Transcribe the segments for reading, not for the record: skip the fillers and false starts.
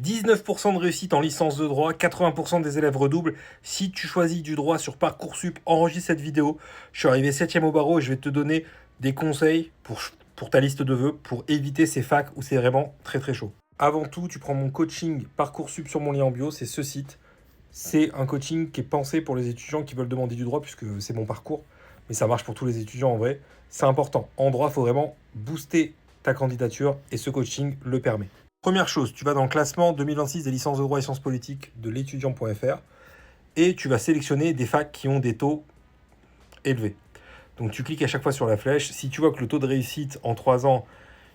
19% de réussite en licence de droit, 80% des élèves redoublent. Si tu choisis du droit sur Parcoursup, enregistre cette vidéo. Je suis arrivé 7e au barreau et je vais te donner des conseils pour ta liste de vœux, pour éviter ces facs où c'est vraiment très très chaud. Avant tout, tu prends mon coaching Parcoursup sur mon lien en bio, c'est ce site. C'est un coaching qui est pensé pour les étudiants qui veulent demander du droit, puisque c'est mon parcours. Mais ça marche pour tous les étudiants en vrai. C'est important. En droit, il faut vraiment booster ta candidature et ce coaching le permet. Première chose, tu vas dans le classement 2026 des licences de droit et sciences politiques de l'étudiant.fr et tu vas sélectionner des facs qui ont des taux élevés. Donc tu cliques à chaque fois sur la flèche. Si tu vois que le taux de réussite en 3 ans,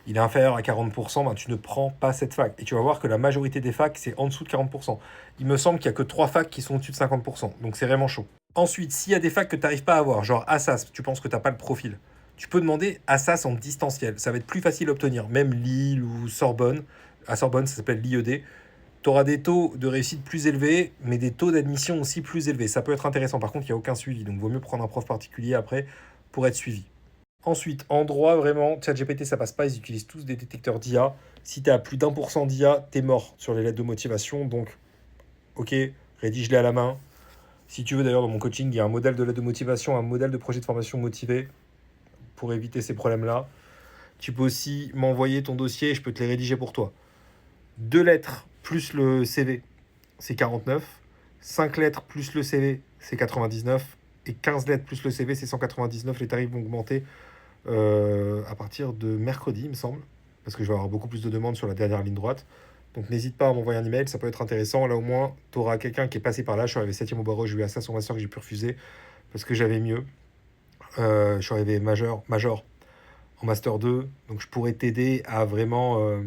il est inférieur à 40%, ben tu ne prends pas cette fac. Et tu vas voir que la majorité des facs, c'est en dessous de 40%. Il me semble qu'il n'y a que 3 facs qui sont au-dessus de 50%. Donc c'est vraiment chaud. Ensuite, s'il y a des facs que tu n'arrives pas à avoir, genre Assas, tu penses que tu n'as pas le profil, tu peux demander Assas en distanciel. Ça va être plus facile à obtenir. Même Lille ou Sorbonne. À Sorbonne, ça s'appelle l'IED. Tu auras des taux de réussite plus élevés, mais des taux d'admission aussi plus élevés. Ça peut être intéressant. Par contre, il n'y a aucun suivi. Donc, il vaut mieux prendre un prof particulier après pour être suivi. Ensuite, en droit, vraiment, ChatGPT, ça passe pas. Ils utilisent tous des détecteurs d'IA. Si tu as plus d'1% d'IA, tu es mort sur les lettres de motivation. Donc, ok, rédige-les à la main. Si tu veux, d'ailleurs, dans mon coaching, il y a un modèle de lettre de motivation, un modèle de projet de formation motivé pour éviter ces problèmes-là. Tu peux aussi m'envoyer ton dossier et je peux te les rédiger pour toi. 2 lettres plus le CV, c'est 49. 5 lettres plus le CV, c'est 99. Et 15 lettres plus le CV, c'est 199. Les tarifs vont augmenter à partir de mercredi, il me semble, parce que je vais avoir beaucoup plus de demandes sur la dernière ligne droite. Donc n'hésite pas à m'envoyer un email, ça peut être intéressant. Là au moins, tu auras quelqu'un qui est passé par là. Je suis arrivé 7e au barreau, j'ai eu à ça son master que j'ai pu refuser parce que j'avais mieux. Je suis arrivé major en master 2, donc je pourrais t'aider à vraiment...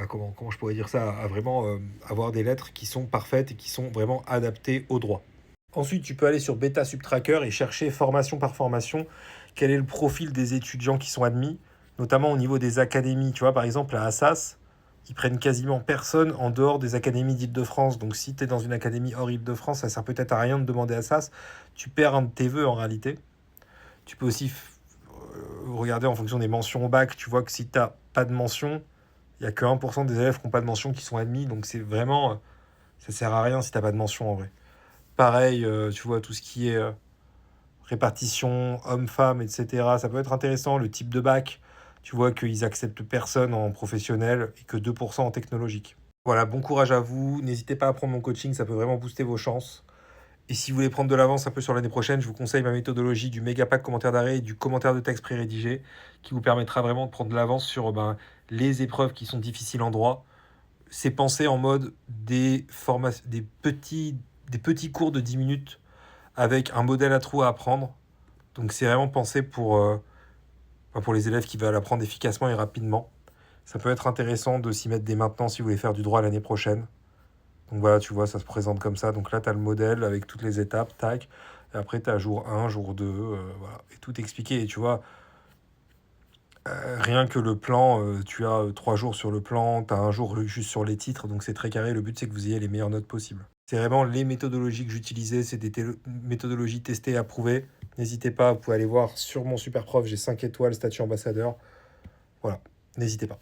comment je pourrais dire ça, à vraiment avoir des lettres qui sont parfaites et qui sont vraiment adaptées au droit. Ensuite, tu peux aller sur Beta Subtracker et chercher formation par formation quel est le profil des étudiants qui sont admis, notamment au niveau des académies. Tu vois, par exemple, à Assas, ils prennent quasiment personne en dehors des académies d'Île-de-France. Donc, si tu es dans une académie hors Île-de-France, ça sert peut-être à rien de demander Assas. Tu perds un de tes vœux en réalité. Tu peux aussi regarder en fonction des mentions au bac. Tu vois que si tu n'as pas de mention, il n'y a que 1% des élèves qui n'ont pas de mention qui sont admis. Donc, c'est vraiment... ça sert à rien si tu n'as pas de mention en vrai. Pareil, tu vois, tout ce qui est répartition, homme-femme, etc. Ça peut être intéressant. Le type de bac, tu vois qu'ils acceptent personne en professionnel et que 2% en technologique. Voilà, bon courage à vous. N'hésitez pas à prendre mon coaching, ça peut vraiment booster vos chances. Et si vous voulez prendre de l'avance un peu sur l'année prochaine, je vous conseille ma méthodologie du méga pack commentaire d'arrêt et du commentaire de texte pré-rédigé qui vous permettra vraiment de prendre de l'avance sur les épreuves qui sont difficiles en droit. C'est pensé en mode des petits cours de 10 minutes avec un modèle à trous à apprendre. Donc c'est vraiment pensé pour les élèves qui veulent apprendre efficacement et rapidement. Ça peut être intéressant de s'y mettre dès maintenant si vous voulez faire du droit l'année prochaine. Donc voilà, tu vois, ça se présente comme ça. Donc là, tu as le modèle avec toutes les étapes, tac. Et après, tu as jour 1, jour 2, voilà. Et tout expliqué. Et tu vois, rien que le plan, tu as 3 jours sur le plan, tu as un jour juste sur les titres. Donc c'est très carré. Le but, c'est que vous ayez les meilleures notes possibles. C'est vraiment les méthodologies que j'utilisais. C'est des méthodologies testées et approuvées. N'hésitez pas, vous pouvez aller voir sur mon super prof. J'ai 5 étoiles, statut ambassadeur. Voilà, n'hésitez pas.